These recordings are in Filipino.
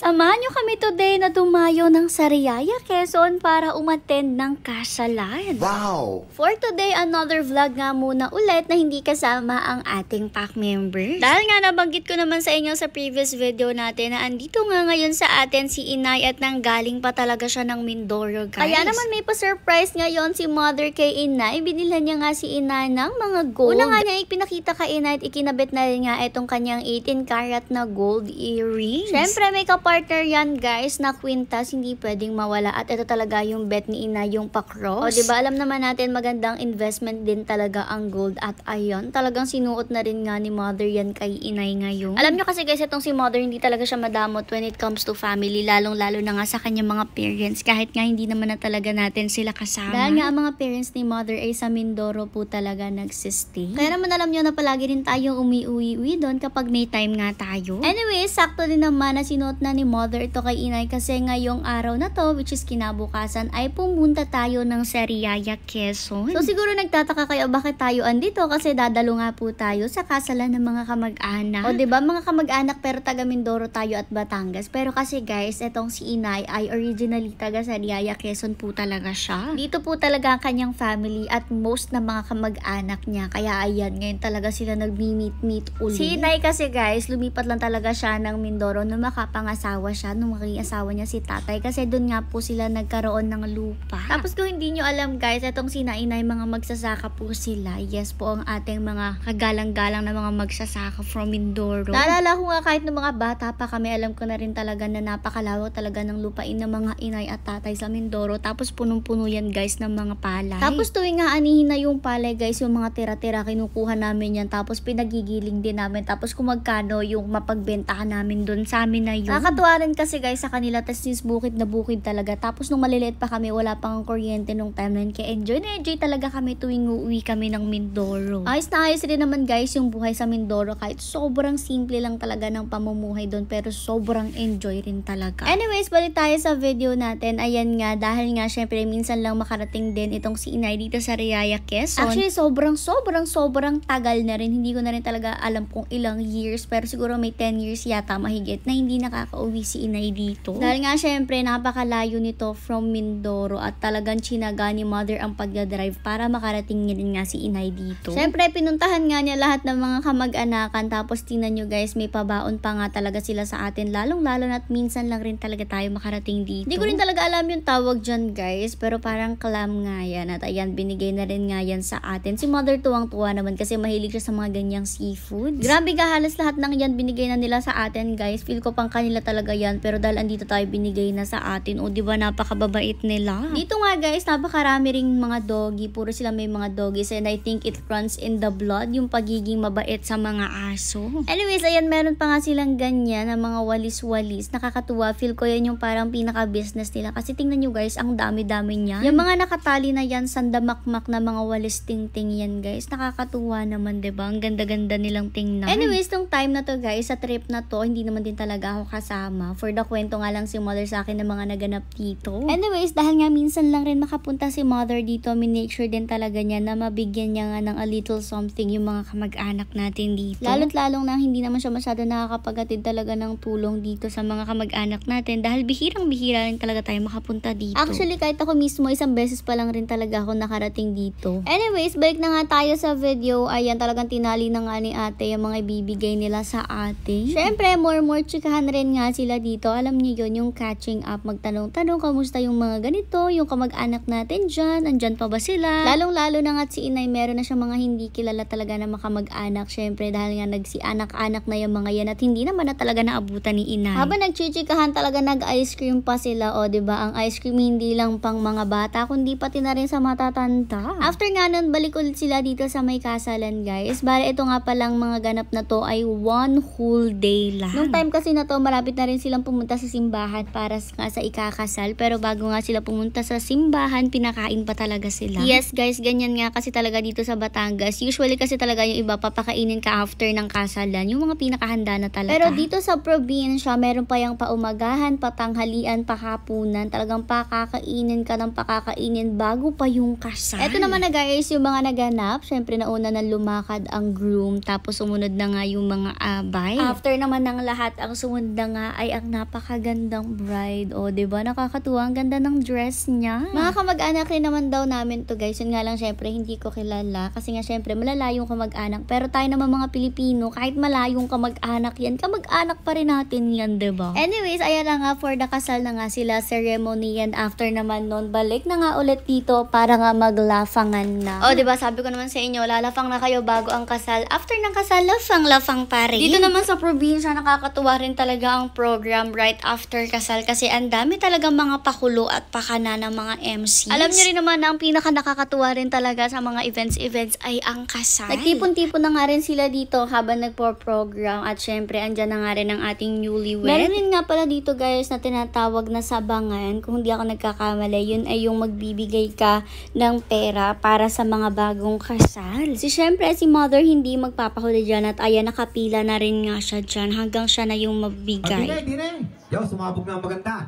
Samahan nyo kami today na dumayo ng Sariaya, Quezon para umattend ng kasalan. Wow! For today, another vlog nga muna ulit na hindi kasama ang ating pack members. Dahil nga nabanggit ko naman sa inyo sa previous video natin na andito nga ngayon sa atin si Inay at nanggaling pa talaga siya ng Mindoro, guys. Kaya naman may pa-surprise ngayon si mother kay Inay. Binilhan niya nga si Inay ng mga gold. Una nga niya ipinakita kay Inay at ikinabit na rin nga itong kanyang 18 karat na gold earrings. Syempre may partner yan, guys, na kwintas, hindi pwedeng mawala. At ito talaga yung bet ni Inay, yung pa-cross. O, diba, alam naman natin, magandang investment din talaga ang gold. At ayun, talagang sinuot na rin nga ni mother yan kay Inay ngayon. Alam nyo kasi, guys, itong si mother, hindi talaga siya madamot when it comes to family. Lalong-lalo na nga sa kanyang mga parents. Kahit nga hindi naman na talaga natin sila kasama. Dahil nga ang mga parents ni mother ay sa Mindoro po talaga nagsistay. Kaya naman alam nyo na palagi rin tayong uwi-uwi doon kapag may time nga tayo. Anyway, sakto din naman na sinuot na ni mother ito kay Inay kasi ngayong araw na to, which is kinabukasan, ay pumunta tayo ng Sariaya, Quezon. So siguro nagtataka kayo bakit tayo andito kasi dadalo nga po tayo sa kasalan ng mga kamag-anak. O diba mga kamag-anak pero taga Mindoro tayo at Batangas. Pero kasi guys, etong si Inay ay originally taga Sariaya, Quezon po talaga siya. Dito po talaga ang kanyang family at most na mga kamag-anak niya. Kaya ayan, ngayon talaga sila nag-meet uli. Si Inay kasi guys, lumipat lang talaga siya ng Mindoro nung makapangasawa siya, nung maging asawa niya si tatay kasi doon nga po sila nagkaroon ng lupa. Tapos kung hindi nyo alam guys, itong sina Inay mga magsasaka po sila. Yes po ang ating mga kagalang-galang na mga magsasaka from Mindoro. Naalala ko nga kahit nung mga bata pa kami, alam ko na rin talaga na napakalawak talaga ng lupain ng mga inay at tatay sa Mindoro. Tapos punong-puno yan guys ng mga palay. Tapos tuwing nga anihin na yung palay guys, yung mga tira-tira kinukuha namin yan. Tapos pinagigiling din namin. Tapos kung magkano yung mapagbentahan namin doon sa amin na yun. Nakakatuwa rin kasi guys sa kanila, tas since bukid na bukid talaga. Tapos nung maliliit pa kami, wala pang kuryente nung time na yun. Kaya enjoy talaga kami tuwing uuwi kami ng Mindoro. Ayos na ayos rin naman guys yung buhay sa Mindoro, kahit sobrang simple lang talaga ng pamumuhay doon, pero sobrang enjoy rin talaga. Anyways, balik tayo sa video natin. Ayan nga, dahil nga syempre minsan lang makarating din itong si Inay dito sa Sariaya, Quezon. Actually, sobrang tagal na rin. Hindi ko na rin talaga alam kung ilang years, pero siguro may 10 years yata mahigit na hindi nakakauwi si Inay dito. Dahil nga syempre napakalayo nito from Mindoro at talagang chinaga ni mother ang pagdadrive para makarating rin nga si Inay dito. Syempre pinuntahan nga niya lahat ng mga kamag-anakan, tapos tingnan nyo guys, may pabaon pa nga talaga sila sa atin, lalong-lalo na at minsan lang rin talaga tayo makarating dito. Hindi ko rin talaga alam yung tawag dyan guys, pero parang clam nga yan at ayan, binigay na rin nga yan sa atin. Si mother tuwang-tuwa naman kasi mahilig siya sa mga ganyang seafood. Grabe ka, halos lahat ng yan binigay na nila sa atin guys. Feel ko pang kanila talaga yan, pero dahil andito tayo binigay na sa atin. O diba napakababait nila. Dito nga guys, napakarami ring mga doggy. Puro sila may mga doggies and I think it runs in the blood yung pagiging mabait sa mga aso. Anyways, ayan, meron pa nga silang ganyan na mga walis-walis. Nakakatuwa. Feel ko yan yung parang pinaka-business nila. Kasi tingnan nyo guys, ang dami-dami niyan. Yung mga nakatali na yan, sandamakmak na mga walis ting-ting yan guys. Nakakatuwa naman, diba? Ang ganda-ganda nilang tingnan. Anyways, nung time na to guys, sa trip na to, hindi naman din talaga ako kasama. For the kwento nga lang si mother sa akin ng mga naganap dito. Anyways, dahil nga minsan lang rin makapunta si mother dito, minake sure din talaga niya na mabigyan niya nga ng a little something yung mga kamag-anak natin dito. Lalo't lalong na hindi naman siya masyado nakakapaghatid talaga ng tulong dito sa mga kamag-anak natin dahil bihirang-bihira rin talaga tayo makapunta dito. Actually, kahit ako mismo, isang beses pa lang rin talaga ako nakarating dito. Anyways, balik na nga tayo sa video. Ayan, talagang tinali na nga ni ate yung mga ibibigay nila sa ate. Syempre, more chikahan rin nga sila dito. Alam niyo yun, yung catching up, magtanong-tanong kamusta yung mga ganito, yung kamag-anak natin dyan, andyan pa ba sila? Lalong-lalo na nga si Inay, meron na siyang mga hindi kilala talaga na makamag-anak. Syempre, dahil nga nagsi-anak-anak na yung mga yan at hindi naman na talaga naabutan ni Inay. Habang nagchichikahan talaga nag-ice cream pa sila, o diba, ang ice cream hindi lang pang mga bata, kundi pati na rin sa matatanda. After nga nun, balik ulit sila dito sa may kasalan guys. Bale, ito nga palang mga ganap na to ay 1 whole day lang. Nung time kasi na to, malapit na rin silang pumunta sa simbahan para sa ikakasal. Pero bago nga sila pumunta sa simbahan, pinakain pa talaga sila. Yes guys, ganyan nga kasi talaga dito sa Batangas. Usually kasi talaga yung iba, papakainin ka after ng kasalan. Yung mga pinakahanda na talaga. Pero dito sa probinsya, meron pa yung paumagahan, patanghalian, pahapunan. Talagang pakakainin ka ng pakakainin bago pa yung kasal. Eto naman na guys, yung mga naganap. Syempre nauna na lumakad ang groom. Tapos sumunod na nga yung mga abay. After naman ng lahat, ang sumunod na nga niya ay ang napakagandang bride. O, diba? Nakakatuwa. Ang ganda ng dress niya. Mga kamag-anak rin naman daw namin to, guys. Yun nga lang, syempre, hindi ko kilala. Kasi nga, syempre, malalayong kamag-anak. Pero tayo naman mga Pilipino, kahit malayong kamag-anak yan, kamag-anak pa rin natin yan, diba? Anyways, ayan na nga, for the kasal na nga sila, ceremony, and after naman nun, balik na nga ulit dito para nga maglafangan na. O, diba? Sabi ko naman sa inyo, lalafang na kayo bago ang kasal. After ng kasal, lafang pa rin. Dito naman sa probinsya, nakakatuwa rin talaga ang program right after kasal kasi ang dami talagang mga pakulo at pakana ng mga MCs. Alam nyo rin naman na ang pinaka nakakatuwa rin talaga sa mga events ay ang kasal. Nagtipon-tipon na nga rin sila dito habang nagpo-program at syempre andyan na nga rin ang ating newlywed. Meron rin nga pala dito, guys, na tinatawag na sabangan. Kung hindi ako nagkakamali, yun ay yung magbibigay ka ng pera para sa mga bagong kasal. Syempre si mother hindi magpapahuli dyan at ayan, nakapila na rin nga siya dyan hanggang siya na yung mabigay. Dine. Yo, sumabog na maganda.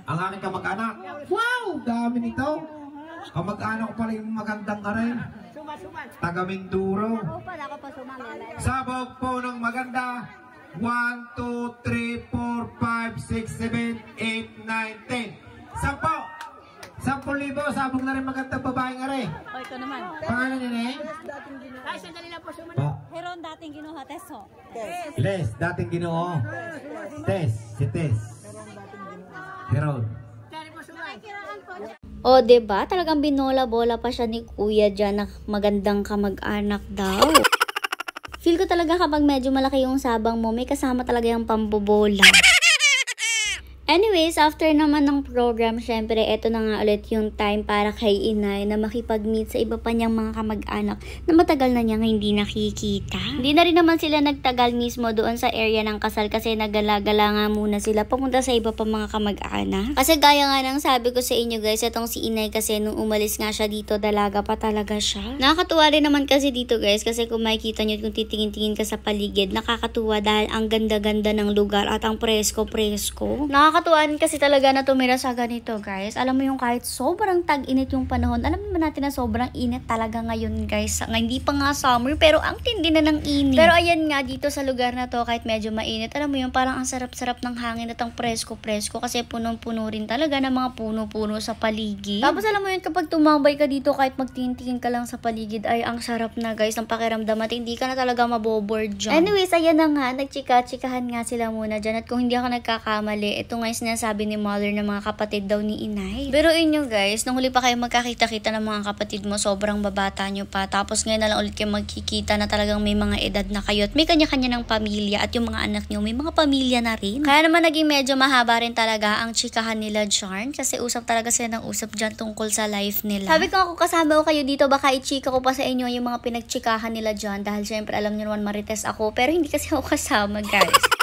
Ang aking kamag-anak. Wow! Dami nito. Kamag-anak pala yung magandang ka rin. Taga Minduro. Sabog po ng maganda. 1, 2, 3, 4, 5, 6, 7, 8, 9, 10. 10,000 sabog na rin magandang babaeng are. O, ito naman. Pangalan niya na eh? Ay, sandali lang po suman. Heron dating ginuha, Teso. Les, dating Ginoo. Tess, si Tess. Heron. O, diba? Talagang binola-bola pa siya ni kuya dyan na magandang kamag-anak daw. Feel ko talaga kapag medyo malaki yung sabang mo, may kasama talaga yung pambobola. Anyways, after naman ng program, syempre, eto na nga ulit yung time para kay inay na makipag-meet sa iba pa niyang mga kamag-anak na matagal na niyang hindi nakikita. Hindi na rin naman sila nagtagal mismo doon sa area ng kasal kasi nagala-gala nga muna sila papunta sa iba pa mga kamag-anak. Kasi gaya nga ng sabi ko sa inyo, guys, itong si inay kasi nung umalis nga siya dito, dalaga pa talaga siya. Nakakatuwa rin naman kasi dito, guys, kasi kung makikita nyo kung titingin-tingin ka sa paligid, nakakatuwa dahil ang ganda-ganda ng lugar at ang presko-presko. Nakakatuwa kasi talaga na tumira sa ganito, guys. Alam mo yung kahit sobrang tag-init yung panahon, alam naman natin na sobrang init talaga ngayon, guys. Hindi pa nga summer, pero ang tindi na ng init. Pero ayan nga, dito sa lugar na to, kahit medyo mainit, alam mo yung parang ang sarap-sarap ng hangin at ang presko-presko kasi punong-puno rin talaga ng mga puno-puno sa paligid. Tapos alam mo yun, kapag tumambay ka dito, kahit magtingin-tingin ka lang sa paligid, ay ang sarap na, guys, ng pakiramdam at hindi ka na talaga maboboard dyan. Anyways, ayan na nga, nagchika-chikahan nga sila muna dyan. At kung hindi ako nagkakamali, ito nga yung sabi ni mother na mga kapatid daw ni inay. Pero inyo, guys, nung huli pa kayo magkakita-kita ng mga kapatid mo, sobrang babata nyo pa. Tapos ngayon na lang ulit kayo magkikita na talagang may mga edad na kayo at may kanya-kanya ng pamilya at yung mga anak nyo may mga pamilya na rin. Kaya naman naging medyo mahaba rin talaga ang chikahan nila dyan kasi usap talaga sila ng usap dyan tungkol sa life nila. Sabi ko, ako kasama ko kayo dito, baka i-chika ko pa sa inyo yung mga pinagchikahan nila dyan dahil syempre alam nyo naman marites ako pero hindi kasi ako kasama, guys.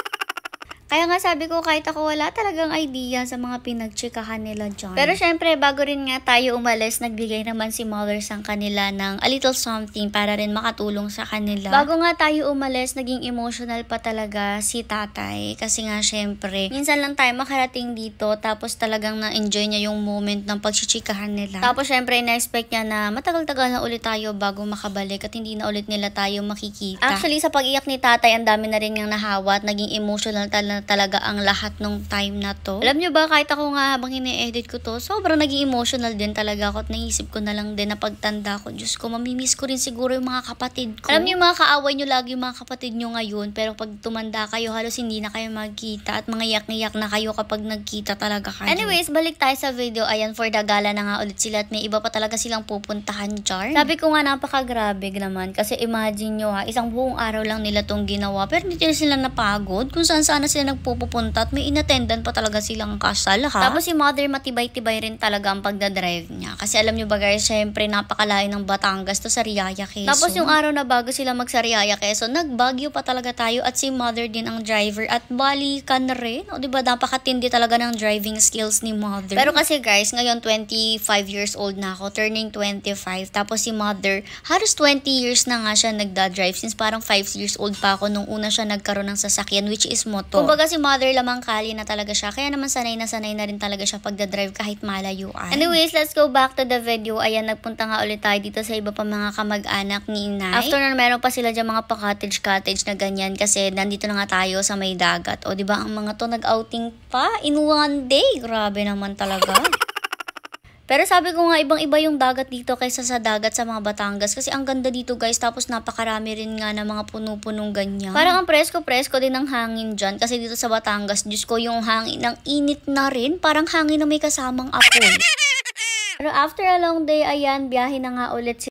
Kaya nga sabi ko, kahit ako wala talagang idea sa mga pinagchikahan nila dyan. Pero syempre, bago rin nga tayo umalis, nagbigay naman si mother sa kanila ng a little something para rin makatulong sa kanila. Bago nga tayo umalis, naging emotional pa talaga si tatay. Kasi nga syempre, minsan lang tayo makarating dito, tapos talagang na-enjoy niya yung moment ng pagchichikahan nila. Tapos syempre, na-expect niya na matagal-tagal na ulit tayo bago makabalik at hindi na ulit nila tayo makikita. Actually, sa pag-iyak ni tatay, ang dami na rin niyang nahawa at naging emotional talaga ang lahat ng time na to. Alam nyo ba, kahit ako nga habang ini-edit ko to, sobrang naging emotional din talaga ako at naisip ko na lang din na pagtanda ko, Diyos ko, mamimiss ko rin siguro yung mga kapatid ko. Alam nyo, mga kaaway nyo lagi yung mga kapatid nyo ngayon, pero pag tumanda kayo, halos hindi na kayo magkita at mga yak-iyak na kayo kapag nagkita talaga kayo. Anyways, balik tayo sa video. Ayan, for the gala na nga ulit sila at may iba pa talaga silang pupuntahan dyan. Sabi ko nga, napakagrabe naman kasi imagine nyo ha, isang buong araw lang nila tong ginawa pero hindi sila napagod kung saan sila nagpupunta at may inatendan pa talaga silang kasal ha. Tapos si mother matibay-tibay rin talaga ang pagdadrive niya. Kasi alam nyo ba, guys, syempre napakalayo ng Batangas to Sariaya, Quezon. Tapos yung araw na bago sila mag-Sariaya, Quezon, nagbagyo pa talaga tayo at si mother din ang driver at balikan rin. O diba, napakatindi talaga ng driving skills ni mother. Pero kasi guys, ngayon 25 years old na ako, turning 25. Tapos si mother, halos 20 years na nga siya nagda-drive since parang 5 years old pa ako nung una siya nagkaroon ng sasakyan which is motor. Kumbaga si mother lamang kali na talaga siya. Kaya naman sanay na rin talaga siya pagdadrive kahit malayuan. Anyways, let's go back to the video. Ayan, nagpunta nga ulit tayo dito sa iba pa mga kamag-anak ni inay. After nun, meron pa sila dyan mga pa-cottage na ganyan kasi nandito na nga tayo sa may dagat. O diba, ang mga to nag-outing pa in one day. Grabe naman talaga. Pero sabi ko nga, ibang-iba yung dagat dito kaysa sa dagat sa mga Batangas. Kasi ang ganda dito guys, tapos napakarami rin nga ng mga puno-punong ganyan. Parang ang presko-presko din ng hangin dyan. Kasi dito sa Batangas, Diyos ko, yung hangin, ang init na rin. Parang hangin na may kasamang apoy. Pero after a long day, ayan, biyahe na nga ulit